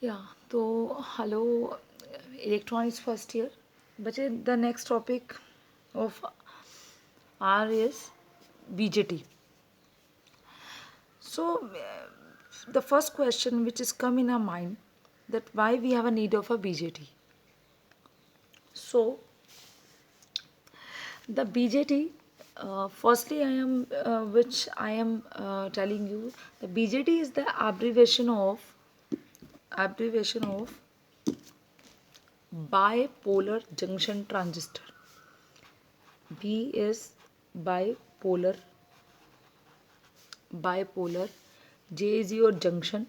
Yeah, so hello, electronics first year. बचे the next topic of R is BJT. So the first question which is come in our mind that why we have a need of a BJT. So the BJT, firstly which I am telling you, the BJT is the abbreviation of bipolar junction transistor. B is bipolar, bipolar. J is your junction,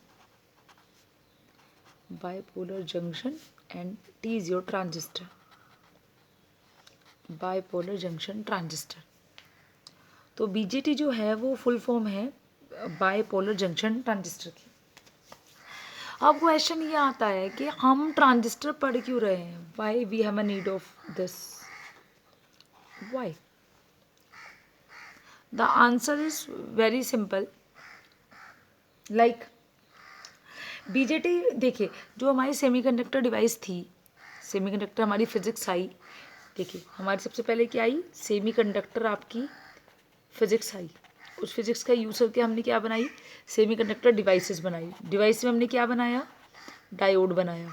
bipolar junction, and T is your transistor, bipolar junction transistor. तो BJT जो है वो full form है bipolar junction transistor की. अब question ये आता है कि हम ट्रांजिस्टर पढ़ क्यों रहे हैं, why we have a need of this, why. The answer is very simple. Like BJT देखिए, जो हमारी सेमीकंडक्टर डिवाइस थी, सेमीकंडक्टर हमारी फिजिक्स आई. देखिए हमारी सबसे पहले क्या आई, सेमीकंडक्टर आपकी फिजिक्स आई. उस फिजिक्स का यूज़ करके हमने क्या बनाई, सेमीकंडक्टर डिवाइसेस बनाई. डिवाइस में हमने क्या बनाया, डायोड बनाया.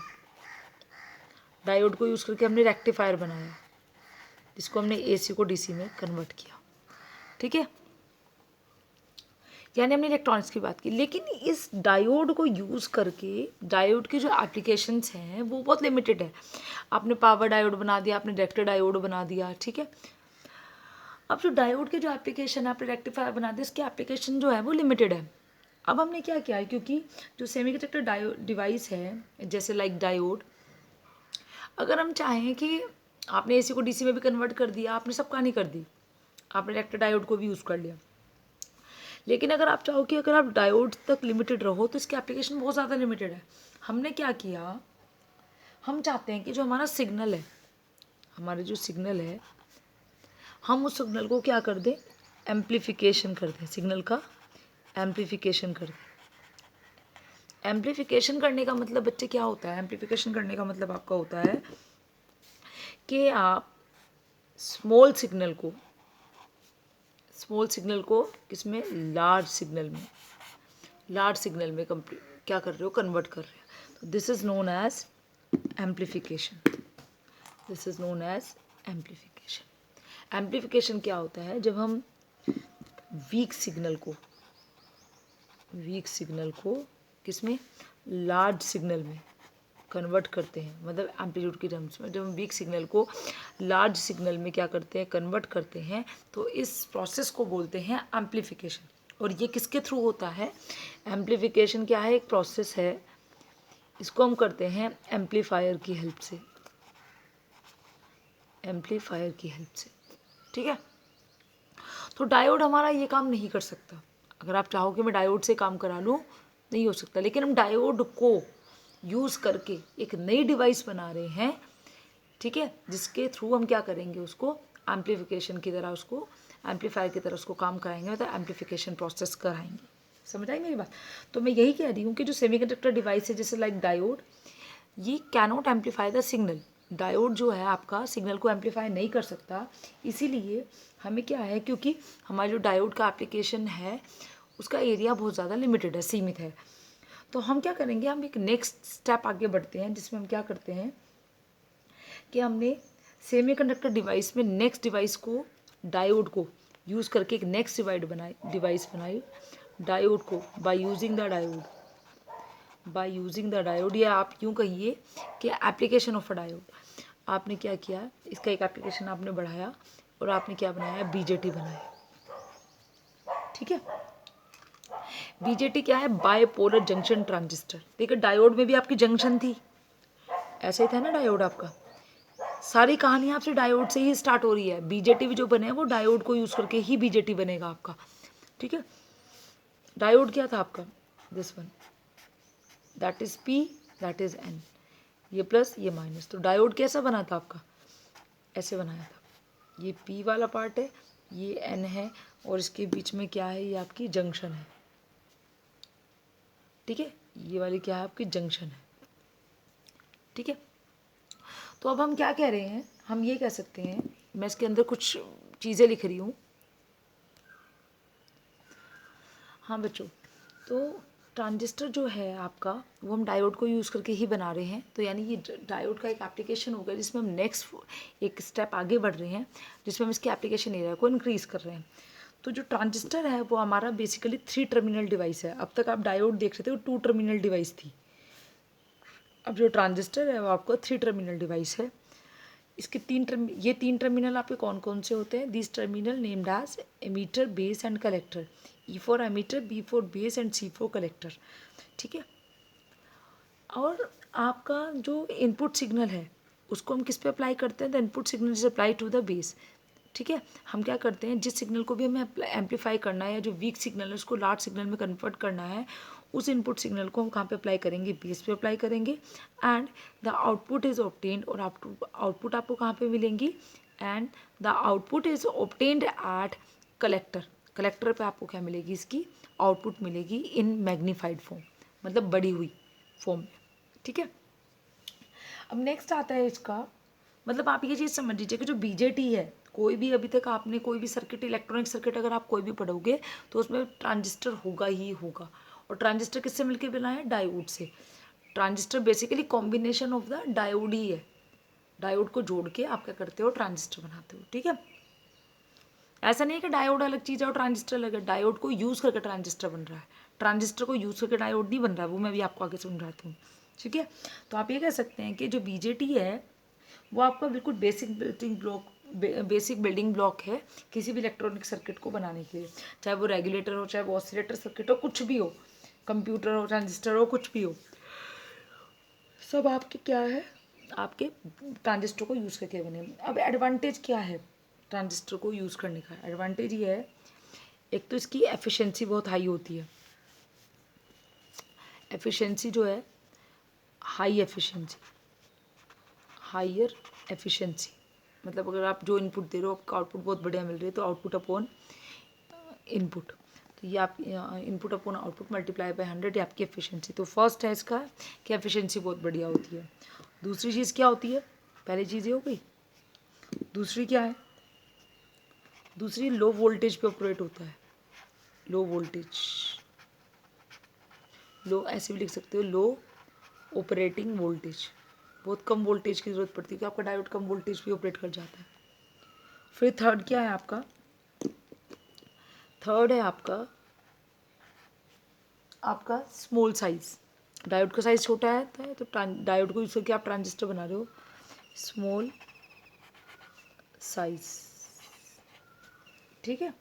डायोड को यूज़ करके हमने रेक्टिफायर बनाया, जिसको हमने एसी को डीसी में कन्वर्ट किया. ठीक है, यानी हमने इलेक्ट्रॉनिक्स की बात की. लेकिन इस डायोड को यूज़ करके डायोड की जो एप्लीकेशंस हैं वो बहुत लिमिटेड है. आपने पावर डायोड बना दिया, आपने डायरेक्टर डायोड बना दिया. ठीक है, अब जो डायोड के जो एप्लीकेशन है, आपने रेक्टिफायर बना दिया, इसकी एप्लीकेशन जो है वो लिमिटेड है. अब हमने क्या किया है, क्योंकि जो सेमीकंडक्टर डायोड डिवाइस है जैसे लाइक डायोड, अगर हम चाहें कि आपने एसी को डीसी में भी कन्वर्ट कर दिया, आपने सब कहानी कर दी, आपने रेक्टर डायोड को भी यूज़ कर लिया. लेकिन अगर आप चाहो कि अगर आप डायोड तक लिमिटेड रहो तो इसकी एप्लीकेशन बहुत ज़्यादा लिमिटेड है. हमने क्या किया, हम चाहते हैं कि जो हमारा सिग्नल है, हमारा जो सिग्नल है, हम उस सिग्नल को क्या कर दें, एम्प्लीफिकेशन कर दें. सिग्नल का एम्प्लीफिकेशन कर दें. एम्प्लीफिकेशन करने का मतलब बच्चे क्या होता है, एम्प्लीफिकेशन करने का मतलब आपका होता है कि आप स्मॉल सिग्नल को किसमें, लार्ज सिग्नल में क्या कर रहे हो, कन्वर्ट कर रहे हो. तो this is known as amplification. Amplification क्या होता है, जब हम वीक सिग्नल को किसमें, लार्ज सिग्नल में कन्वर्ट करते हैं. मतलब एम्पलीट्यूड की टर्म्स में जब हम वीक सिग्नल को लार्ज सिग्नल में क्या करते हैं, कन्वर्ट करते हैं, तो इस प्रोसेस को बोलते हैं एम्प्लीफिकेशन. और ये किसके थ्रू होता है, एम्प्लीफिकेशन क्या है, एक प्रोसेस है, इसको हम करते हैं एम्पलीफायर की हेल्प से. ठीक है, तो डायोड हमारा ये काम नहीं कर सकता. अगर आप चाहो कि मैं डायोड से काम करा लूँ, नहीं हो सकता. लेकिन हम डायोड को यूज़ करके एक नई डिवाइस बना रहे हैं. ठीक है, जिसके थ्रू हम क्या करेंगे, उसको एम्प्लीफिकेशन की तरह, उसको एम्पलीफायर की तरह उसको काम कराएंगे, मतलब एम्प्लीफिकेशन प्रोसेस कराएंगे. समझ आई मेरी बात. तो मैं यही कह रही हूँ कि जो सेमीकंडक्टर डिवाइस है जैसे लाइक डायोड, ये cannot amplify the signal. Diode जो है आपका सिग्नल को एम्पलीफाई नहीं कर सकता. इसीलिए हमें क्या है, क्योंकि हमारा जो डायोड का एप्लीकेशन है उसका एरिया बहुत ज़्यादा लिमिटेड है, सीमित है. तो हम क्या करेंगे, हम एक नेक्स्ट स्टेप आगे बढ़ते हैं, जिसमें हम क्या करते हैं कि हमने सेमीकंडक्टर डिवाइस में नेक्स्ट डिवाइस को, डायोड को यूज़ करके एक नेक्स्ट डिवाइस बनाई. डायोड को बाय यूजिंग द डायोड, या आप यूँ कहिए कि एप्लीकेशन ऑफ अ डायोड. आपने क्या किया, इसका एक एप्लीकेशन आपने बढ़ाया और आपने क्या बनाया, बीजेटी बनाया. ठीक है, बीजेटी क्या है, बायपोलर जंक्शन ट्रांजिस्टर. देखिए डायोड में भी आपकी जंक्शन थी, ऐसे ही था ना डायोड आपका. सारी कहानी आपसे डायोड से ही स्टार्ट हो रही है. बीजेटी भी जो बने वो डायोड को यूज़ करके ही बीजेटी बनेगा आपका. ठीक है, डायोड क्या था आपका, this one, that is P, that is an, ये प्लस ये माइनस. तो डायोड कैसा बना था आपका, ऐसे बनाया था. ये पी वाला पार्ट है, ये एन है, और इसके बीच में क्या है, ये आपकी जंक्शन है. ठीक है, ये वाली क्या है, आपकी जंक्शन है. ठीक है। तो अब हम क्या कह रहे हैं, हम ये कह सकते हैं, मैं इसके अंदर कुछ चीज़ें लिख रही हूँ। हाँ बच्चों, तो ट्रांजिस्टर जो है आपका, वो हम डायोड को यूज़ करके ही बना रहे हैं। तो यानी ये डायोड का एक एप्लीकेशन हो गया जिसमें हम नेक्स्ट एक स्टेप आगे बढ़ रहे हैं, जिसमें हम इसकी एप्लीकेशन एरिया को इंक्रीज़ कर रहे हैं। तो जो ट्रांजिस्टर है वो हमारा बेसिकली 3 टर्मिनल डिवाइस है। अब तक आप डायोड देख रहे थे, वो 2 टर्मिनल डिवाइस थी। अब जो ट्रांजिस्टर है वो आपका 3 टर्मिनल डिवाइस है। इसके ये 3 टर्मिनल आपके कौन कौन से होते हैं? This terminal named as emitter, base and collector. E for emitter, B for base and C for collector. ठीक है। और आपका जो इनपुट सिग्नल है उसको हम किस पे अप्लाई करते हैं? The input signal is apply to the base. ठीक है। हम क्या करते हैं, जिस सिग्नल को भी हमें एम्पलीफाई करना है या जो वीक सिग्नल है उसको लार्ज सिग्नल में कन्वर्ट करना है, उस इनपुट सिग्नल को हम कहाँ पे अप्लाई करेंगे? बेस पे अप्लाई करेंगे। And the output is obtained, और आउटपुट आपको कहाँ पे मिलेंगी? And the output is obtained at collector. Collector पे आपको क्या मिलेगी? इसकी आउटपुट मिलेगी इन मैग्नीफाइड फॉर्म, मतलब बड़ी हुई फॉर्म में। ठीक है। अब नेक्स्ट आता है इसका, मतलब आप ये चीज़ समझ लीजिए कि जो बीजेटी है, कोई भी अभी तक आपने कोई भी सर्किट, इलेक्ट्रॉनिक सर्किट अगर आप कोई भी पढ़ोगे तो उसमें ट्रांजिस्टर होगा ही होगा। और ट्रांजिस्टर किससे मिलकर बना है? डायोड से। Transistor basically combination of the diode ही है। डायोड को जोड़ के आप क्या करते हो? ट्रांजिस्टर बनाते हो। ठीक है। ऐसा नहीं है कि डायोड अलग चीज़ है और ट्रांजिस्टर अलग है। डायोड को यूज़ करके ट्रांजिस्टर बन रहा है, ट्रांजिस्टर को यूज़ करके डायोड नहीं बन रहा है। वो मैं भी आपको आगे समझाती हूँ। ठीक है। तो आप ये कह सकते हैं कि जो बीजेटी है वो आपका बिल्कुल बेसिक बिल्डिंग ब्लॉक है किसी भी इलेक्ट्रॉनिक सर्किट को बनाने के लिए। चाहे वो रेगुलेटर हो, चाहे वो ऑसिलेटर सर्किट हो, कुछ भी हो, कंप्यूटर हो, ट्रांजिस्टर हो, कुछ भी हो, सब आपके क्या है? आपके ट्रांजिस्टर को यूज़ करके बने। अब एडवांटेज क्या है ट्रांजिस्टर को यूज़ करने का? एडवांटेज ये है, एक तो इसकी एफिशिएंसी बहुत हाई होती है। एफिशिएंसी जो है, हाई एफिशिएंसी, हाइयर एफिशिएंसी, मतलब अगर आप जो इनपुट दे रहे हो आपका आउटपुट बहुत बढ़िया मिल रही है, तो आउटपुट अपॉन इनपुट, तो ये आप input upon output multiply by 100, ये आपकी एफिशिएंसी। तो फर्स्ट है इसका कि एफिशिएंसी बहुत बढ़िया होती है। दूसरी चीज़ क्या होती है? पहली चीज़ ये हो गई। दूसरी क्या है? दूसरी लो वोल्टेज पे ऑपरेट होता है। लो वोल्टेज, लो ऐसे भी लिख सकते हो, लो ऑपरेटिंग वोल्टेज। बहुत कम वोल्टेज की ज़रूरत पड़ती है, तो आपका डायोड कम वोल्टेज पे ऑपरेट कर जाता है। फिर थर्ड क्या है आपका? थर्ड है आपका स्मॉल साइज। डायोड का साइज छोटा है तो डायोड को यूज़ करके आप ट्रांजिस्टर बना रहे हो। Small size. ठीक है।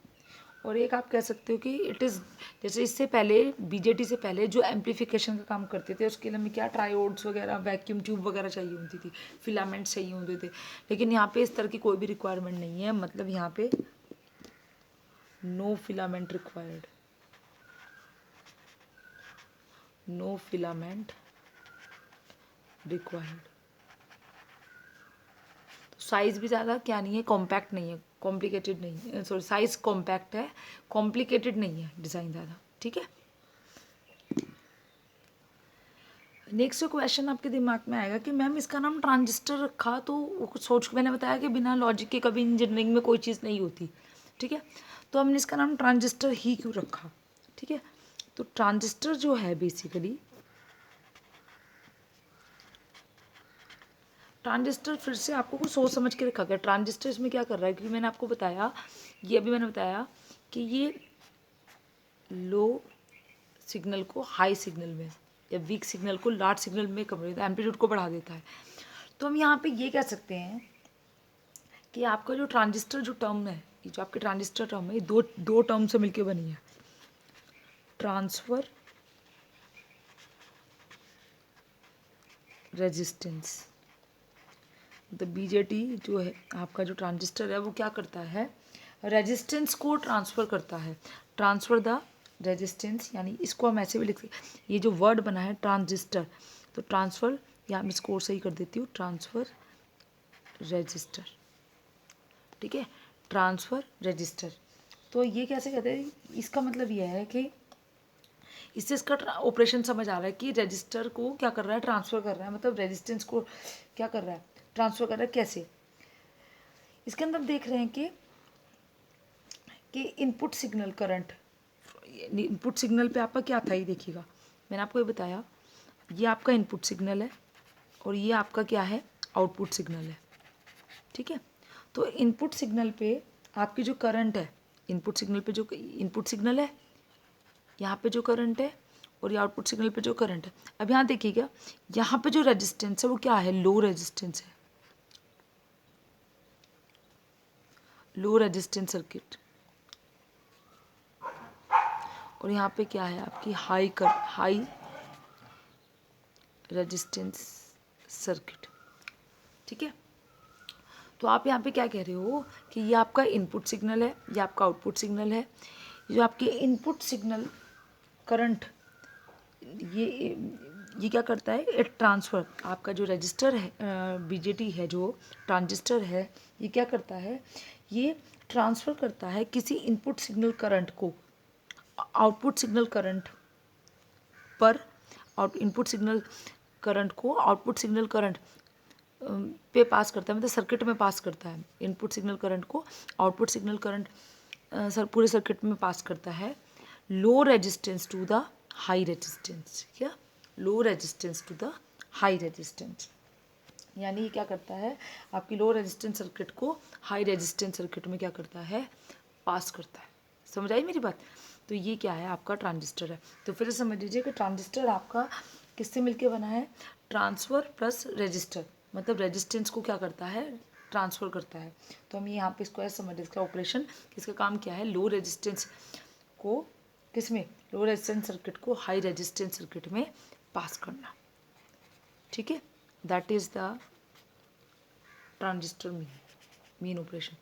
और एक आप कह सकते हो कि इट इज़, जैसे इससे पहले बीजेटी से पहले जो एम्पलीफिकेशन का काम करते थे उसके लिए हमें क्या ट्रायोड्स वगैरह, वैक्यूम ट्यूब वगैरह चाहिए होती थी, फिलामेंट्स चाहिए होते थे। लेकिन यहाँ पे इस तरह की कोई भी रिक्वायरमेंट नहीं है, मतलब यहाँ पे no filament required, no filament required. तो साइज़ भी ज़्यादा क्या नहीं है, कॉम्पैक्ट नहीं है, कॉम्प्लिकेटेड नहीं है, सॉरी साइज़ कॉम्पैक्ट है, कॉम्प्लिकेटेड नहीं है डिज़ाइन ज़्यादा। ठीक है। नेक्स्ट क्वेश्चन आपके दिमाग में आएगा कि मैम इसका नाम ट्रांजिस्टर रखा, तो सोच के मैंने बताया कि बिना लॉजिक के कभी इंजीनियरिंग में कोई चीज़ नहीं होती। ठीक है। तो हमने इसका नाम ट्रांजिस्टर ही क्यों रखा? ठीक है। तो ट्रांजिस्टर जो है बेसिकली, ट्रांजिस्टर फिर से आपको कुछ सोच समझ के रखा गया। ट्रांजिस्टर इसमें क्या कर रहा है, क्योंकि मैंने आपको बताया, ये अभी मैंने बताया कि ये लो सिग्नल को हाई सिग्नल में या वीक सिग्नल को लार्ज सिग्नल में कन्वर्ट देता है, एम्पलीट्यूड को बढ़ा देता है। तो हम यहाँ पे ये कह सकते हैं कि आपका जो ट्रांजिस्टर जो टर्म है, ये जो आपके ट्रांजिस्टर टर्म है, ये दो टर्म से मिलके बनी है। ट्रांसफर रेजिस्टेंस, तो बीजेटी जो है आपका जो ट्रांजिस्टर है वो क्या करता है? रेजिस्टेंस को ट्रांसफ़र करता है। ट्रांसफ़र द रेजिस्टेंस, यानी इसको हम ऐसे भी लिख सकते, ये जो वर्ड बना है ट्रांजिस्टर, तो ट्रांसफ़र, या मैं इसको सही कर देती हूँ, ट्रांसफ़र रजिस्टर। ठीक है। Transfer register. तो ये कैसे कहते हैं? इसका मतलब यह है कि इससे इसका ऑपरेशन समझ आ रहा है कि रजिस्टर को क्या कर रहा है, ट्रांसफ़र कर रहा है, मतलब रेजिस्टेंस को क्या कर रहा है, ट्रांसफ़र कर रहा है। कैसे? इसके अंदर देख रहे हैं कि input signal current, input signal पे आपका क्या था ये देखिएगा, मैंने आपको ये बताया, ये आपका इनपुट सिग्नल है और ये आपका क्या है, आउटपुट सिग्नल है। ठीक है, तो इनपुट सिग्नल पे आपकी जो करंट है, इनपुट सिग्नल पे जो इनपुट सिग्नल है, यहाँ पे जो करंट है, और ये आउटपुट सिग्नल पे जो करंट है। अब यहाँ देखिएगा, यहाँ पे जो रेजिस्टेंस है वो क्या है, लो रेजिस्टेंस है, लो रेजिस्टेंस सर्किट। और यहाँ पे क्या है आपकी हाई रेजिस्टेंस सर्किट। ठीक है, तो आप यहाँ पे क्या कह रहे हो कि ये आपका इनपुट सिग्नल है, ये आपका आउटपुट सिग्नल है। ये जो आपके इनपुट सिग्नल करंट, ये क्या करता है, एक ट्रांसफ़र, आपका जो रजिस्टर है, बीजेटी है, जो ट्रांजिस्टर है, ये क्या करता है, ये ट्रांसफ़र करता है किसी इनपुट सिग्नल करंट को आउटपुट सिग्नल करंट पर, इनपुट सिग्नल करंट को आउटपुट सिग्नल करंट पे पास करता है, मतलब सर्किट में पास करता है। इनपुट सिग्नल करंट को आउटपुट सिग्नल करंट पूरे सर्किट में पास करता है। Low resistance to the high resistance, क्या, low resistance to the high resistance, यानी ये क्या करता है, आपकी लो रेजिस्टेंस सर्किट को हाई रेजिस्टेंस सर्किट में क्या करता है, पास करता है। समझ आई मेरी बात? तो ये क्या है, आपका ट्रांजिस्टर है। तो फिर समझ लीजिए कि ट्रांजिस्टर आपका किससे मिलके बना है, ट्रांसफ़र प्लस रेजिस्टर, मतलब रेजिस्टेंस को क्या करता है, ट्रांसफ़र करता है। तो हम यहाँ पे इसको ऐसे समझ, इसका ऑपरेशन, इसका काम क्या है, लो रेजिस्टेंस को किस में, लो रेजिस्टेंस सर्किट को हाई रेजिस्टेंस सर्किट में पास करना। ठीक है, that is the transistor main operation.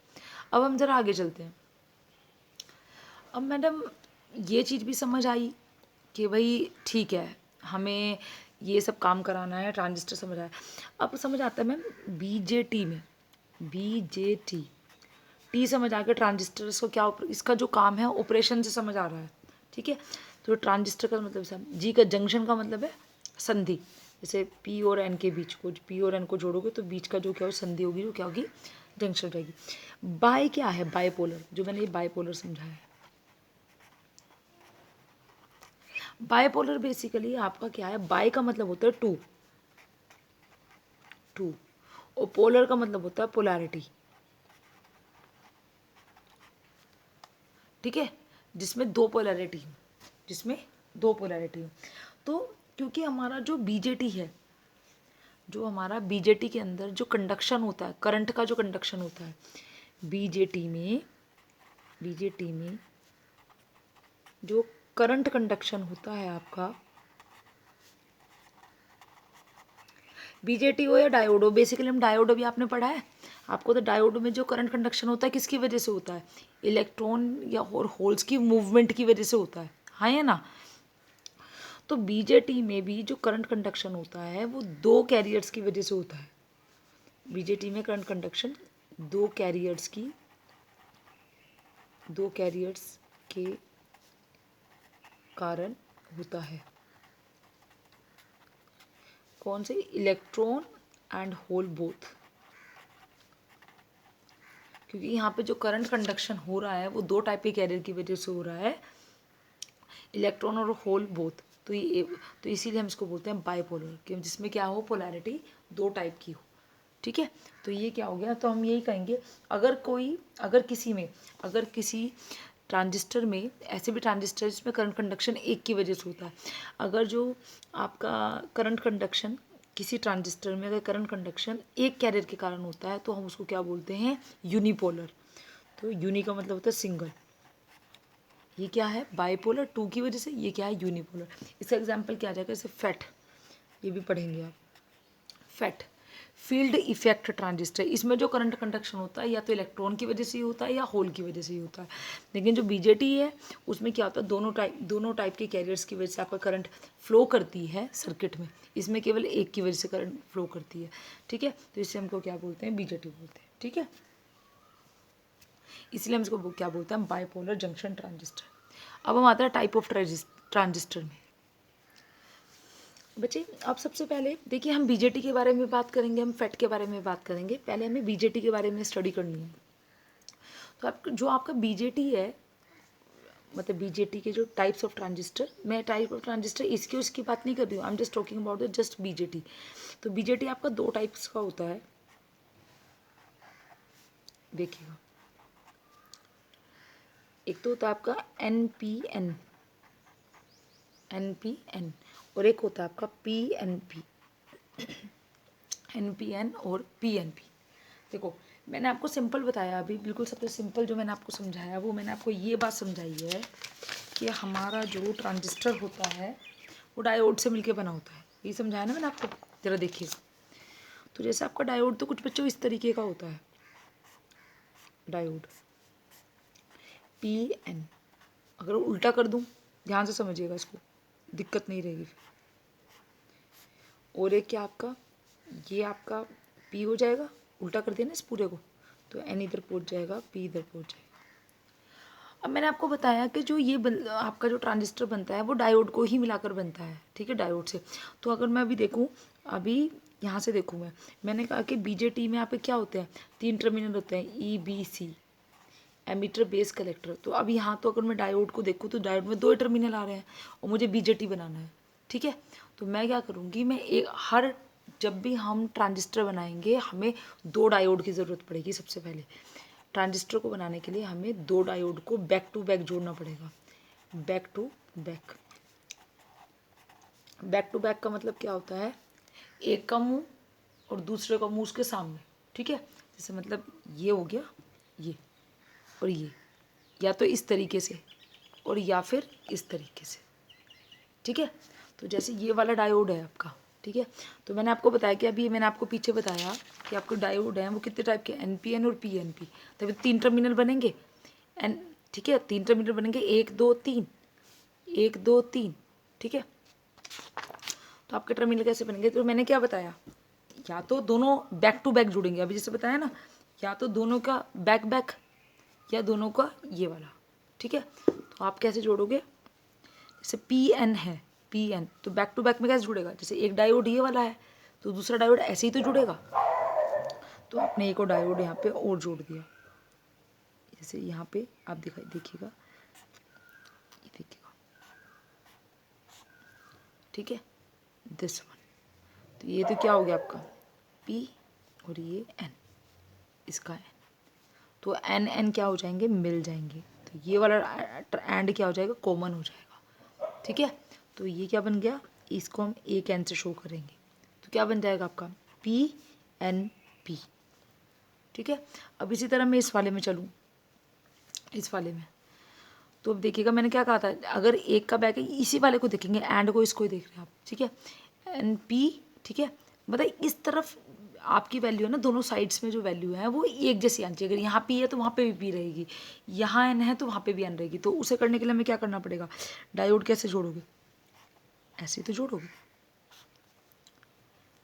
अब हम ज़रा आगे चलते हैं। अब मैडम ये चीज़ भी समझ आई कि भाई ठीक है, हमें ये सब काम कराना है, ट्रांजिस्टर समझ आया। अब समझ आता है मैम बीजेटी में, बीजेटी, टी समझ आ गया, ट्रांजिस्टर को क्या, इसका जो काम है ऑपरेशन से समझ आ रहा है। ठीक है, तो ट्रांजिस्टर का मतलब सब, जी का जंक्शन का मतलब है संधि, जैसे पी और एन के बीच को, पी और एन को जोड़ोगे तो बीच का जो क्या हो, संधि होगी, वो क्या होगी, जंक्शन रहेगी। बाय क्या है, बायपोलर, जो मैंने ये बायपोलर समझाया है। बायपोलर बेसिकली आपका क्या है, बाय का मतलब होता है टू, टू, और पोलर का मतलब होता है पोलैरिटी। ठीक है, जिसमें दो पोलैरिटी हो, जिसमें दो पोलैरिटी हो। तो क्योंकि हमारा जो बीजेटी है, जो हमारा बीजेटी के अंदर जो कंडक्शन होता है, करंट का जो कंडक्शन होता है बीजेटी में जो करंट कंडक्शन होता है आपका, बीजेटी हो या डायोड हो, बेसिकली हम डायोड भी आपने पढ़ा है आपको, तो डायोड में जो करंट कंडक्शन होता है किसकी वजह से होता है, इलेक्ट्रॉन या और होल्स की मूवमेंट की वजह से होता है, हाँ या ना। तो बीजेटी में भी जो करंट कंडक्शन होता है वो दो कैरियर्स की वजह से होता है। बीजेटी में करंट कंडक्शन दो कैरियर्स के कारण होता है। कौन से, इलेक्ट्रॉन एंड होल बोथ, क्योंकि यहाँ पे जो करंट कंडक्शन हो रहा है वो दो टाइप के कैरियर की वजह से हो रहा है, इलेक्ट्रॉन और होल बोथ। तो इसीलिए हम इसको बोलते हैं बाइपोलर, कि जिसमें क्या हो, पोलैरिटी दो टाइप की हो। ठीक है, तो ये क्या हो गया, तो हम यही कहेंगे, अगर किसी ट्रांजिस्टर में, ऐसे भी ट्रांजिस्टर जिसमें करंट कंडक्शन एक की वजह से होता है, अगर जो आपका करंट कंडक्शन किसी ट्रांजिस्टर में अगर करंट कंडक्शन एक कैरियर के कारण होता है तो हम उसको क्या बोलते हैं, यूनिपोलर। तो यूनि का मतलब होता है सिंगल, ये क्या है, बाइपोलर टू की वजह से, ये क्या है, यूनिपोलर। इसका एग्जांपल क्या आ जाएगा, जैसे फैट, ये भी पढ़ेंगे आप, फैट, फील्ड इफेक्ट ट्रांजिस्टर, इसमें जो करंट कंडक्शन होता है या तो इलेक्ट्रॉन की वजह से ही होता है या होल की वजह से ही होता है। लेकिन जो बीजेटी है उसमें क्या होता है, दोनों टाइप के कैरियर्स की वजह से आपका करंट फ्लो करती है सर्किट में, इसमें केवल एक की वजह से करंट फ्लो करती है। ठीक है, तो इससे हमको क्या बोलते हैं, बीजेटी बोलते हैं। ठीक है, इसलिए हम इसको क्या बोलते हैं, बाइपोलर जंक्शन ट्रांजिस्टर। अब हम आते हैं टाइप ऑफ ट्रांजिस्टर में। बच्चे अब सबसे पहले देखिए, हम बीजेटी के बारे में बात करेंगे, हम फेट के बारे में बात करेंगे। पहले हमें बीजेटी के बारे में स्टडी करनी है। तो आप जो आपका बीजेटी है, मतलब बीजेटी के जो टाइप्स ऑफ ट्रांजिस्टर, मैं टाइप ऑफ ट्रांजिस्टर इसकी उसकी बात नहीं कर रही हूँ, I am just talking about the just BJT. तो बीजेटी आपका 2 टाइप्स का होता है, देखिएगा। एक तो होता है आपका एनपीएन, एनपीएन, और एक होता है आपका पीएनपी, एनपीएन और पीएनपी। देखो, मैंने आपको सिंपल बताया अभी, बिल्कुल सबसे सिंपल जो मैंने आपको समझाया वो मैंने आपको ये बात समझाई है कि हमारा जो ट्रांजिस्टर होता है वो डायोड से मिलके बना होता है। ये समझाया ना मैंने आपको, जरा देखिएगा। तो जैसे आपका डायोड तो कुछ बच्चों इस तरीके का होता है, डायोड पी एन। अगर उल्टा कर दूं, ध्यान से समझिएगा इसको, दिक्कत नहीं रहेगी फिर। और एक क्या आपका, ये आपका पी हो जाएगा, उल्टा कर दिया ना इस पूरे को, तो एन इधर पहुंच जाएगा, पी इधर पहुंच जाएगा। अब मैंने आपको बताया कि जो ये आपका जो ट्रांजिस्टर बनता है वो डायोड को ही मिलाकर बनता है, ठीक है, डायोड से। तो अगर मैं अभी देखूं, अभी यहाँ से देखूं मैंने कहा कि बीजेटी में यहाँ पे क्या होते हैं, 3 टर्मिनल होते हैं, E B C, emitter base collector. तो अब यहाँ तो अगर मैं डायोड को देखूँ तो डायोड में 2 ही टर्मिनल आ रहे हैं और मुझे बीजेटी बनाना है, ठीक है। तो मैं क्या करूँगी, मैं जब भी हम ट्रांजिस्टर बनाएंगे हमें 2 डायोड की ज़रूरत पड़ेगी। सबसे पहले ट्रांजिस्टर को बनाने के लिए हमें 2 डायोड को बैक टू बैक जोड़ना पड़ेगा, back to back. Back to back का मतलब क्या होता है, एक का मुंह और दूसरे का मुंह उसके सामने, ठीक है। जैसे मतलब ये हो गया, ये और ये, या तो इस तरीके से और या फिर इस तरीके से, ठीक है। तो जैसे ये वाला डायोड है आपका, ठीक है। तो मैंने आपको बताया कि अभी मैंने आपको पीछे बताया कि आपको डायोड है वो कितने टाइप के, एनपीएन और पीएनपी। तभी 3 टर्मिनल बनेंगे, एन, ठीक है, 3 टर्मिनल बनेंगे, 1 2 3, 1 2 3, ठीक है। तो आपके टर्मिनल कैसे बनेंगे, तो मैंने क्या बताया, या तो दोनों बैक टू बैक जुड़ेंगे, अभी जैसे बताया ना, या तो दोनों का बैक बैक या दोनों का ये वाला, ठीक है। तो आप कैसे जोड़ोगे, जैसे पी एन है, पी एन, तो बैक टू बैक में कैसे जुड़ेगा, जैसे एक डायोड ये वाला है तो दूसरा डायोड ऐसे ही तो जुड़ेगा। तो आपने एक और डायोड यहाँ पे और जोड़ दिया, जैसे यहाँ पे आप देखिएगा, ये देखिएगा, ठीक है, दिस वन। तो ये तो क्या हो गया आपका पी और ये एन, इसका एन, तो एन एन क्या हो जाएंगे, मिल जाएंगे। तो ये वाला एंड क्या हो जाएगा, कॉमन हो जाएगा, ठीक है। तो ये क्या बन गया, इसको हम एक एन से शो करेंगे, तो क्या बन जाएगा आपका पी एन पी, ठीक है। अब इसी तरह मैं इस वाले में चलूँ, इस वाले में, तो अब देखिएगा मैंने क्या कहा था, अगर एक का बैक है, इसी वाले को देखेंगे, एंड को इसको ही देख रहे हैं आप, ठीक है, एन पी, ठीक है। मतलब इस तरफ आपकी वैल्यू है ना, दोनों साइड्स में जो वैल्यू है वो एक जैसी आनी चाहिए। अगर यहाँ पी है तो वहाँ पे भी पी रहेगी, यहाँ एन है तो वहाँ पे भी एन रहेगी। तो उसे करने के लिए हमें क्या करना पड़ेगा, डायोड कैसे जोड़ोगे, ऐसे ही तो जोड़ोगे।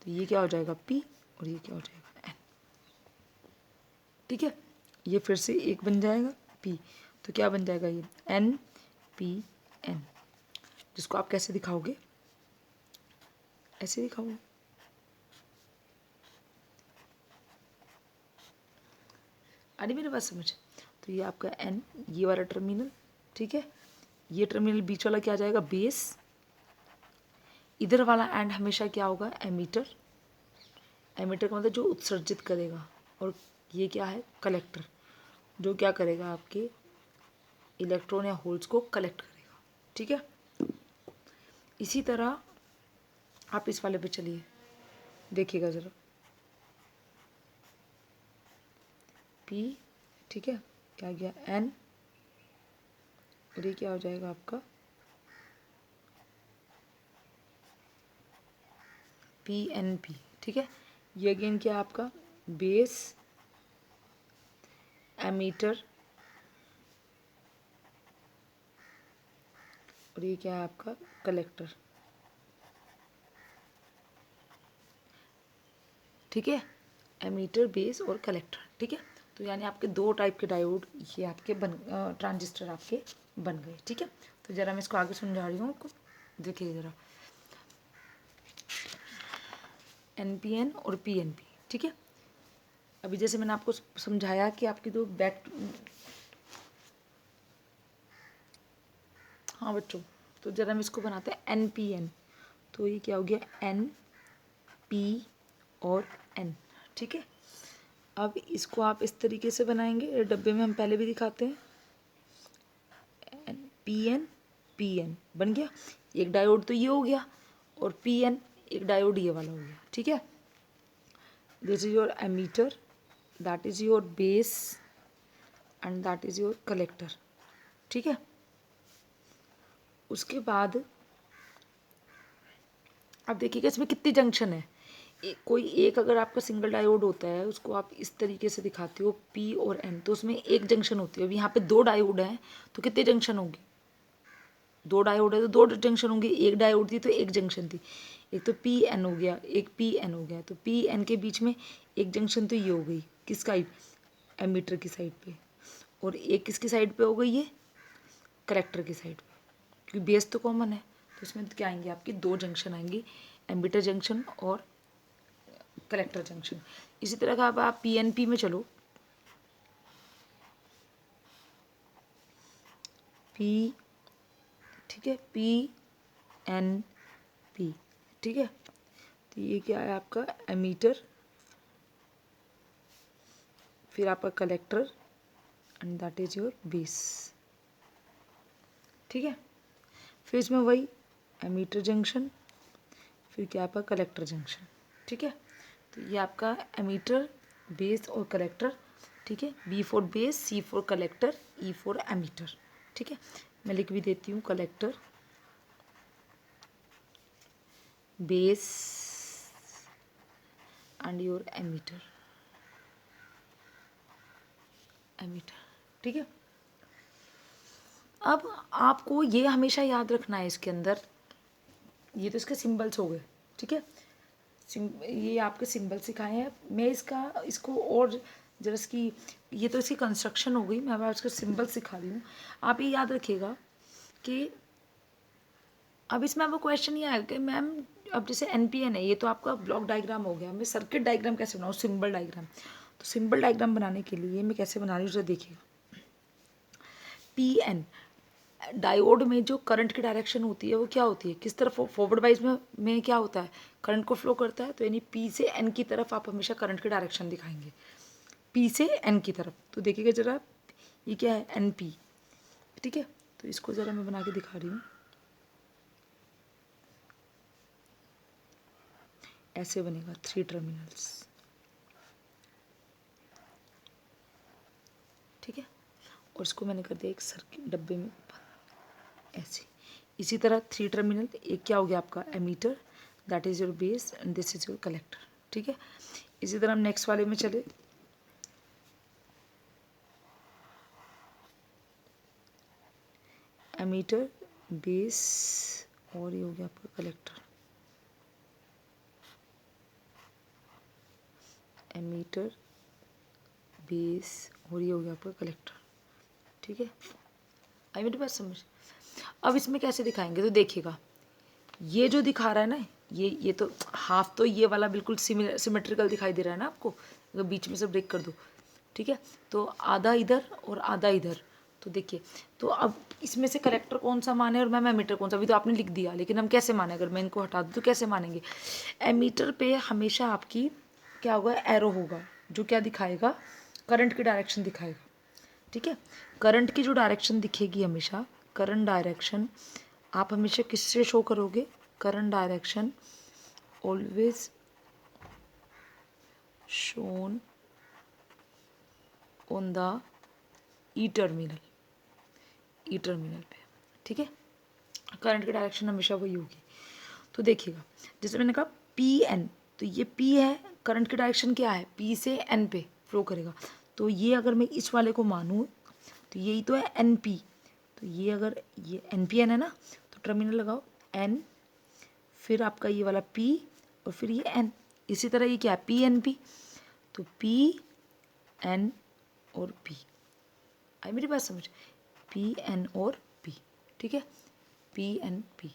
तो ये क्या हो जाएगा पी और ये क्या हो जाएगा एन, ठीक है। ये फिर से एक बन जाएगा पी, तो क्या बन जाएगा ये एन पी एन, जिसको आप कैसे दिखाओगे, ऐसे दिखाओगे। आ रही मेरी बात समझ। तो ये आपका एन, ये वाला टर्मिनल, ठीक है, ये टर्मिनल बीच वाला क्या आ जाएगा बेस, इधर वाला एंड हमेशा क्या होगा एमीटर, एमीटर का मतलब जो उत्सर्जित करेगा, और ये क्या है कलेक्टर, जो क्या करेगा आपके इलेक्ट्रॉन या होल्स को कलेक्ट करेगा, ठीक है। इसी तरह आप इस वाले पे चलिए, देखिएगा ज़रा, पी, ठीक है, क्या गया एन, और ये क्या हो जाएगा आपका पी एन पी, ठीक है। ये अगेन क्या है आपका बेस, एमीटर, और ये क्या है आपका कलेक्टर, ठीक है, एमीटर बेस और कलेक्टर, ठीक है। तो यानी आपके 2 टाइप के डायोड ये आपके ट्रांजिस्टर आपके बन गए। ठीक है, तो ज़रा मैं इसको आगे समझा रही हूँ आपको, देखिए ज़रा, NPN और PNP। ठीक है, अभी जैसे मैंने आपको समझाया कि आपकी दो हाँ बच्चों, तो ज़रा हम इसको बनाते हैं NPN। तो ये क्या हो गया, N P और N। ठीक है, अब इसको आप इस तरीके से बनाएंगे, डब्बे में हम पहले भी दिखाते हैं, PN PN बन गया, एक डायोड तो ये हो गया, और PN एक डायोड ये वाला हो गया। ठीक है, this is your emitter, that is your base and that is your collector. ठीक है, उसके बाद अब देखिएगा इसमें कितनी जंक्शन है। कोई एक अगर आपका सिंगल डायोड होता है, उसको आप इस तरीके से दिखाते हो P और N, तो उसमें एक जंक्शन होती है। अब यहाँ पे दो डायोड हैं तो कितनी जंक्शन होगी, दो डायोड है तो दो जंक्शन होंगी, एक डायोड थी तो एक जंक्शन थी, एक तो PN हो गया, एक PN हो गया, तो PN के बीच में एक जंक्शन तो ये हो गई, किस साइड, एमीटर की साइड पे, और एक किसकी साइड पे हो गई, ये कलेक्टर की साइड पे, क्योंकि बेस तो कॉमन है। तो इसमें क्या आएंगे, आपकी दो जंक्शन आएंगी, एमीटर जंक्शन और कलेक्टर जंक्शन। इसी तरह का अब आप PNP में चलो, P, ठीक है, PNP। ठीक है, तो ये क्या है आपका एमीटर, फिर आपका collector and that is your base. ठीक है, फिर इसमें वही एमीटर जंक्शन, फिर क्या आपका कलेक्टर जंक्शन। ठीक है, तो ये आपका एमीटर, बेस और कलेक्टर। ठीक है, B for base, C for collector, E for emitter. ठीक है, मैं लिख भी देती हूँ, collector, base and your emitter, emitter. ठीक है, अब आपको ये हमेशा याद रखना है इसके अंदर, ये तो इसके सिंबल्स हो गए। ठीक है, ये आपके सिंबल सिखाए हैं, मैं इसको और जरा इसकी, ये तो इसकी कंस्ट्रक्शन हो गई, मैं अब इसको सिंबल सिखा रही हूँ। आप ये याद रखिएगा कि अब इसमें आपको क्वेश्चन ये आएगा कि मैम अब जैसे NPN है, ये तो आपका ब्लॉक डायग्राम हो गया, मैं सर्किट डायग्राम कैसे बनाऊँ, सिंबल डायग्राम। तो सिंबल डायग्राम बनाने के लिए मैं कैसे बना रही हूँ, जरा देखिएगा। PN डायोड में जो करंट की डायरेक्शन होती है वो क्या होती है, किस तरफ, फॉरवर्ड वाइज में क्या होता है, करंट को फ्लो करता है। तो यानी P से N की तरफ आप हमेशा करंट की डायरेक्शन दिखाएंगे, P से N की तरफ। तो देखिएगा ज़रा, ये क्या है, NP। ठीक है, तो इसको ज़रा मैं बना के दिखा रही हूँ, ऐसे बनेगा 3 टर्मिनल्स। ठीक है, और इसको मैंने कर दिया एक सर्किट डब्बे में ऐसे। इसी तरह 3 टर्मिनल, एक क्या हो गया आपका emitter, that is your base and this is your collector. ठीक है, इसी तरह हम नेक्स्ट वाले में चले, एमीटर, बेस और ये हो गया आपका कलेक्टर, एमीटर, बेस और ये हो गया आपका कलेक्टर। ठीक है, आई मेरी बात समझ। अब इसमें कैसे दिखाएंगे, तो देखिएगा, ये जो दिखा रहा है ना, ये तो हाफ, तो ये वाला बिल्कुल सिमेट्रिकल दिखाई दे रहा है ना आपको, अगर बीच में से ब्रेक कर दो। ठीक है, तो आधा इधर और आधा इधर। तो देखिए, तो अब इसमें से कलेक्टर कौन सा माने और मैम एमीटर कौन सा, अभी तो आपने लिख दिया, लेकिन हम कैसे माने, अगर मैं इनको हटा दूँ तो कैसे मानेंगे। एमीटर पे हमेशा आपकी क्या होगा, एरो होगा, जो क्या दिखाएगा, करंट की डायरेक्शन दिखाएगा। ठीक है, करंट की जो डायरेक्शन दिखेगी हमेशा, करंट डायरेक्शन आप हमेशा किससे शो करोगे, current direction always shown on the E terminal, E terminal पे। ठीक है, करंट की डायरेक्शन हमेशा वही होगी। तो देखिएगा, जैसे मैंने कहा PN, तो ये P है, करंट की डायरेक्शन क्या है, P से N पे फ्लो करेगा। तो ये अगर मैं इस वाले को मानूँ तो यही तो है NP, तो ये अगर ये NPN है ना, तो टर्मिनल लगाओ N, फिर आपका ये वाला P और फिर ये N। इसी तरह ये क्या है, PNP, तो PN और P। आई मेरी बात समझ, PN और ठीक है, पी एन पी।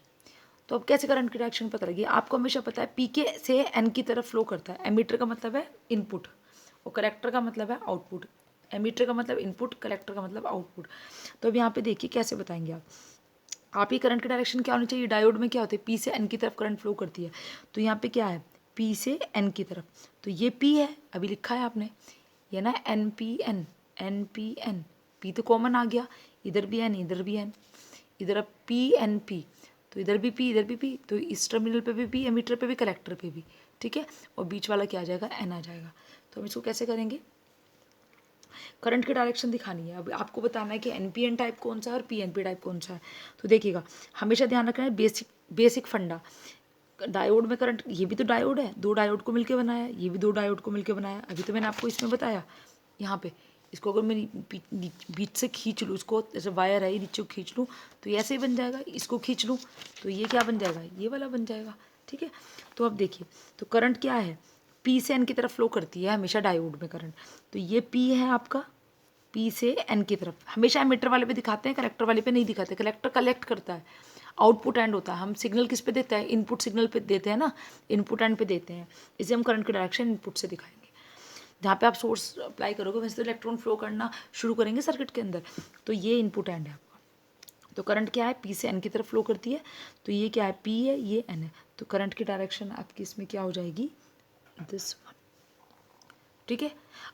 तो अब कैसे करंट की डायरेक्शन पता लगी? आपको हमेशा पता है पी के से एन की तरफ फ्लो करता है। एमीटर का मतलब है इनपुट और कलेक्टर का मतलब है आउटपुट। एमीटर का मतलब इनपुट, कलेक्टर का मतलब आउटपुट। तो अब यहाँ पे देखिए कैसे बताएंगे आप ही करंट की डायरेक्शन क्या होनी चाहिए? डायोड में क्या होता है, पी से एन की तरफ करंट फ्लो करती है। तो यहाँ पे क्या है, पी से एन की तरफ, तो ये पी है, अभी लिखा है आपने, ये ना N P N, N P N, P तो कॉमन आ गया, इधर भी एन इधर भी एन, इधर अब पी एन पी, तो इधर भी पी इधर भी पी, तो इस टर्मिनल पे भी पी, एमीटर पे भी, कलेक्टर पे भी, ठीक है, और बीच वाला क्या आ जाएगा, एन आ जाएगा। तो हम इसको कैसे करेंगे, करंट की डायरेक्शन दिखानी है। अब आपको बताना है कि एनपीएन टाइप कौन सा है और पीएनपी टाइप कौन सा है। तो देखिएगा, हमेशा ध्यान रखना है बेसिक फंडा, डायोड में करंट, ये भी तो डायोड है, दो डायोड को मिलकर बनाया है, ये भी दो डायोड को मिलकर बनाया। अभी तो मैंने आपको इसमें बताया, यहाँ पे इसको अगर मैं बीच से खींच लूँ, इसको जैसे वायर है, नीचे को खींच लूँ तो ये ऐसे ही बन जाएगा, इसको खींच लूँ तो ये क्या बन जाएगा, ये वाला बन जाएगा, ठीक है। तो अब देखिए, तो करंट क्या है, पी से एन की तरफ फ्लो करती है हमेशा डायोड में करंट। तो ये पी है आपका, पी से एन की तरफ, हमेशा एमीटर वाले पे दिखाते हैं, कलेक्टर वाले पे नहीं दिखाते। कलेक्टर कलेक्ट करता है, आउटपुट एंड होता है। हम सिग्नल किस पे देते हैं, इनपुट सिग्नल पे देते हैं ना, इनपुट एंड पे देते हैं, इसे हम करंट की डायरेक्शन इनपुट से दिखाएंगे। जहाँ पे आप सोर्स अप्लाई करोगे वैसे तो इलेक्ट्रॉन फ्लो करना शुरू करेंगे सर्किट के अंदर, तो ये इनपुट एंड है आपका। तो करंट क्या है, पी से एन की तरफ फ्लो करती है, तो ये क्या है, पी है, ये एन है, तो करंट की डायरेक्शन आपकी इसमें क्या हो जाएगी, दिस वन, ठीक है।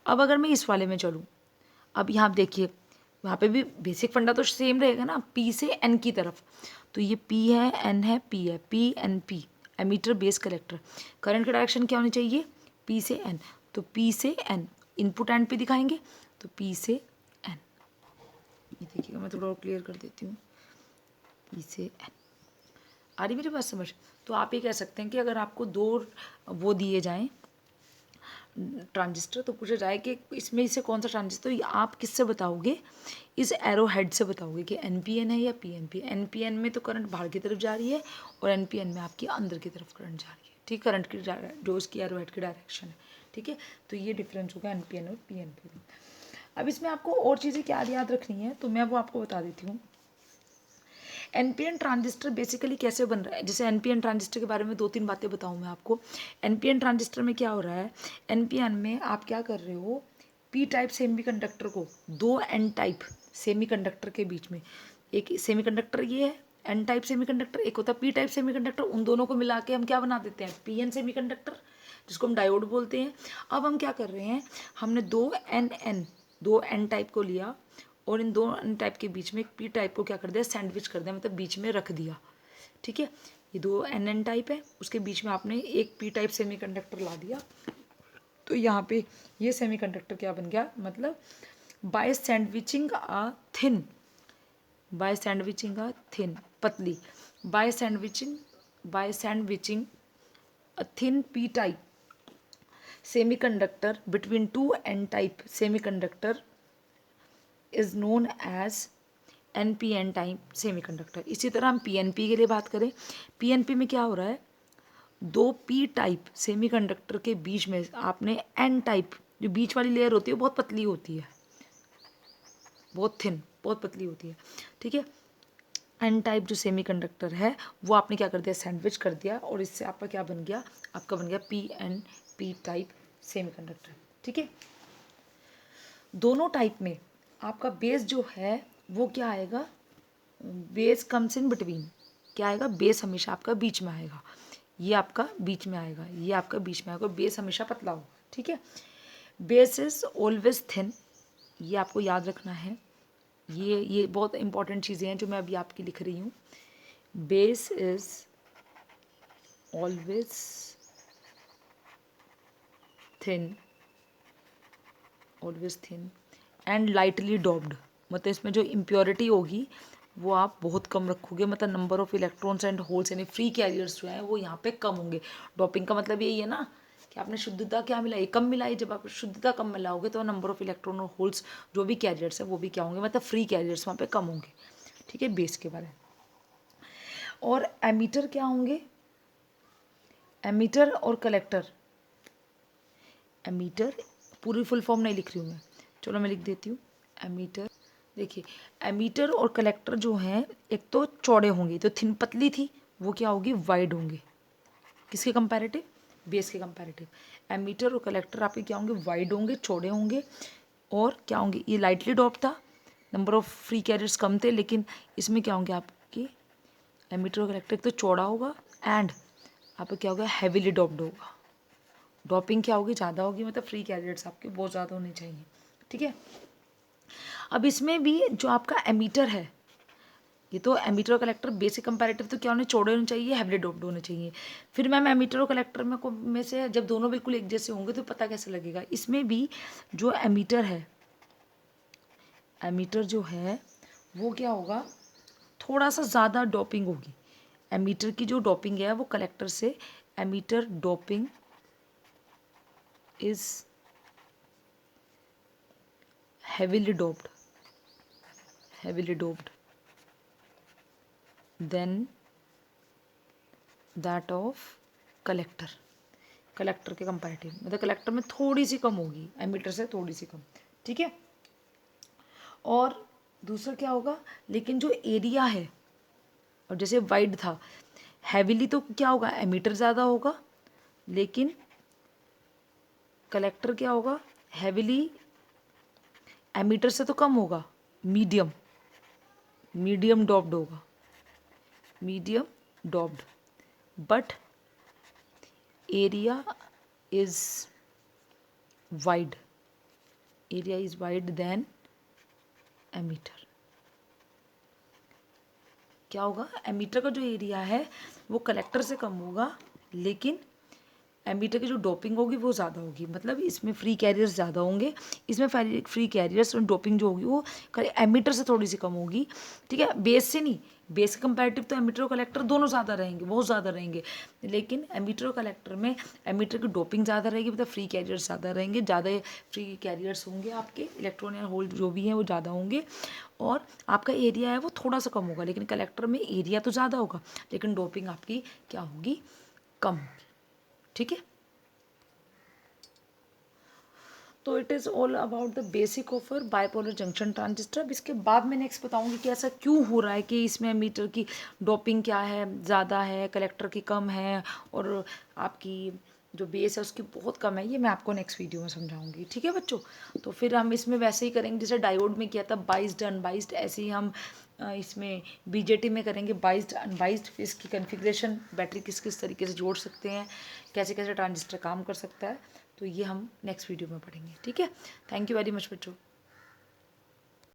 अब अगर मैं इस वाले में चलूँ, अब यहाँ देखिए, वहाँ पे भी बेसिक फंडा तो सेम रहेगा ना, पी से एन की तरफ, तो ये पी है, एन है, P N P, emitter base collector. Current की डायरेक्शन क्या होनी चाहिए, पी से एन, तो पी से एन, इनपुट एंड पे दिखाएंगे, तो पी से एन, ये देखिएगा मैं थोड़ा और क्लियर कर देती हूँ, पी से एन, आ रही मेरी बात समझ। तो आप ये कह सकते हैं कि अगर आपको दो वो दिए जाएं ट्रांजिस्टर, तो पूछा जाए कि इसमें से कौन सा ट्रांजिस्टर, तो आप किससे बताओगे, इस एरो हेड से बताओगे कि एनपीएन है या पीएनपी। एनपीएन में तो करंट बाहर की तरफ जा रही है और एनपीएन में आपकी अंदर की तरफ करंट जा रही है, ठीक, करंट की जो उसकी एरो हेड की डायरेक्शन है, ठीक है। तो ये डिफरेंस होगा एनपीएन और पीएनपी में। अब इसमें आपको और चीज़ें क्या याद रखनी है, तो मैं वो आपको बता देती हूँ। एनपीएन ट्रांजिस्टर बेसिकली कैसे बन रहा है, जैसे एनपीएन ट्रांजिस्टर के बारे में दो तीन बातें बताऊँ मैं आपको। एनपीएन ट्रांजिस्टर में क्या हो रहा है, एनपीएन में आप क्या कर रहे हो, पी टाइप सेमीकंडक्टर को दो एन टाइप सेमीकंडक्टर के बीच में, एक सेमीकंडक्टर ये है एन टाइप सेमीकंडक्टर, एक होता है पी टाइप सेमीकंडक्टर, उन दोनों को मिला के हम क्या बना देते हैं, पीएन सेमीकंडक्टर, जिसको हम डायोड बोलते हैं। अब हम क्या कर रहे हैं, हमने दो एन टाइप को लिया और इन दो एन टाइप के बीच में एक पी टाइप को क्या कर दिया, सैंडविच कर दिया, मतलब बीच में रख दिया, ठीक है। ये दो एन टाइप है, उसके बीच में आपने एक पी टाइप सेमीकंडक्टर ला दिया, तो यहाँ पे ये सेमीकंडक्टर क्या बन गया, मतलब by sandwiching a thin, by sandwiching a thin, पतली, by sandwiching a thin P type semiconductor between two n-type semiconductor is known as NPN type semiconductor. इसी तरह हम PNP के लिए बात करें, PNP में क्या हो रहा है, दो P टाइप सेमीकंडक्टर के बीच में आपने N टाइप, जो बीच वाली लेयर होती है वो बहुत पतली होती है, बहुत थिन, बहुत पतली होती है, ठीक है। एन टाइप जो सेमीकंडक्टर है वो आपने क्या कर दिया, सैंडविच कर दिया, और इससे आपका क्या बन गया, आपका बन गया PNP टाइप सेमीकंडक्टर, ठीक है। दोनों टाइप में आपका बेस जो है वो क्या आएगा, बेस कम्स इन बिटवीन, क्या आएगा, बेस हमेशा आपका बीच में आएगा, ये आपका बीच में आएगा, ये आपका बीच में आएगा, बेस हमेशा पतला होगा, ठीक है। बेस इज ऑलवेज थिन, ये आपको याद रखना है, ये बहुत इंपॉर्टेंट चीज़ें हैं जो मैं अभी आपकी लिख रही हूँ। Base is always thin, always thin and lightly doped, मतलब इसमें जो इम्प्योरिटी होगी वो आप बहुत कम रखोगे, मतलब number of electrons and holes यानी फ्री कैरियर्स जो हैं वो यहाँ पे कम होंगे। डॉपिंग का मतलब यही है ना कि आपने शुद्धता क्या मिलाई, कम मिलाई, जब आप शुद्धता कम मिलाओगे तो नंबर ऑफ इलेक्ट्रॉन और होल्स जो भी कैरियर्स है वो भी क्या होंगे, मतलब फ्री कैरियर्स वहाँ पे कम होंगे, ठीक है, बेस के बारे में। और एमीटर क्या होंगे, एमीटर और कलेक्टर, एमीटर पूरी फुल फॉर्म नहीं लिख रही हूँ मैं, चलो मैं लिख देती हूँ, एमीटर, देखिए एमीटर और कलेक्टर जो हैं एक तो चौड़े होंगे, तो थिन पतली थी वो क्या होगी, वाइड होंगे। किसके कंपैरेटिव, बेस के कंपैरेटिव। एमीटर और कलेक्टर आपके क्या होंगे, वाइड होंगे, चौड़े होंगे, और क्या होंगे, ये लाइटली डॉप्ड था, नंबर ऑफ फ्री कैरियर्स कम थे, लेकिन इसमें क्या होंगे आपकी, एमीटर और कलेक्टर तो चौड़ा होगा, एंड आपका क्या होगा, हैवीली डॉप्ड होगा। डॉपिंग क्या होगी, ज़्यादा होगी, मतलब फ्री कैरियर्स आपके बहुत ज़्यादा होने चाहिए, ठीक है। अब इसमें भी जो आपका एमीटर है, ये तो एमीटर और कलेक्टर बेसिक कंपैरेटिव तो क्या होने, चौड़े होने चाहिए, हैवीली डॉप्ड होने चाहिए। फिर मैम एमीटर और कलेक्टर में से जब दोनों बिल्कुल एक जैसे होंगे तो पता कैसे लगेगा, इसमें भी जो एमीटर है, एमीटर जो है वो क्या होगा, थोड़ा सा ज़्यादा डॉपिंग होगी। एमीटर की जो डॉपिंग है वो कलेक्टर से, emitter doping is heavily doped than that of collector, collector के कंपैरेटिव, मतलब कलेक्टर में थोड़ी सी कम होगी, एमीटर से थोड़ी सी कम, ठीक है। और दूसरा क्या होगा, लेकिन जो एरिया है, और जैसे वाइड था, हैवीली तो क्या होगा, एमीटर ज़्यादा होगा, लेकिन कलेक्टर क्या होगा, हैवीली एमीटर से तो कम होगा, मीडियम डॉप्ड होगा, medium doped, but area is wide, area is wide then emitter. क्या होगा, एमीटर का जो एरिया है वो कलेक्टर से कम होगा, लेकिन एमीटर की जो डोपिंग होगी वो ज़्यादा होगी, मतलब इसमें फ्री कैरियर्स ज़्यादा होंगे, इसमें फ्री कैरियर्स और डोपिंग जो होगी वो एमीटर से थोड़ी सी कम होगी, ठीक है, बेस से नहीं। बेस के कंपैरेटिव तो एमीटर और कलेक्टर दोनों ज़्यादा रहेंगे, बहुत ज़्यादा रहेंगे, लेकिन एमीटर और कलेक्टर में एमीटर की डोपिंग ज़्यादा रहेगी, मतलब फ्री कैरियर्स ज़्यादा रहेंगे, ज़्यादा फ्री कैरियर्स होंगे, आपके इलेक्ट्रॉन या होल जो भी हैं वो ज़्यादा होंगे, और आपका एरिया है वो थोड़ा सा कम होगा, लेकिन कलेक्टर में एरिया तो ज़्यादा होगा, लेकिन डोपिंग आपकी क्या होगी, कम होगी, ठीक है। तो it is all about the basic of bipolar junction transistor. अब इसके बाद मैं नेक्स्ट बताऊंगी कि ऐसा क्यों हो रहा है कि इसमें मीटर की डोपिंग क्या है, ज़्यादा है, कलेक्टर की कम है, और आपकी जो बेस है उसकी बहुत कम है, ये मैं आपको नेक्स्ट वीडियो में समझाऊंगी, ठीक है बच्चों। तो फिर हम इसमें वैसे ही करेंगे जैसे डायोड में किया था, बाइस्ड अनबाइस्ड, ऐसे ही हम इसमें बीजेटी में करेंगे बाइस्ड अनबाइस्ड, इसकी कन्फिग्रेशन, बैटरी किस किस तरीके से जोड़ सकते हैं, कैसे कैसे ट्रांजिस्टर काम कर सकता है, तो ये हम नेक्स्ट वीडियो में पढ़ेंगे, ठीक है। थैंक यू वेरी मच बच्चों।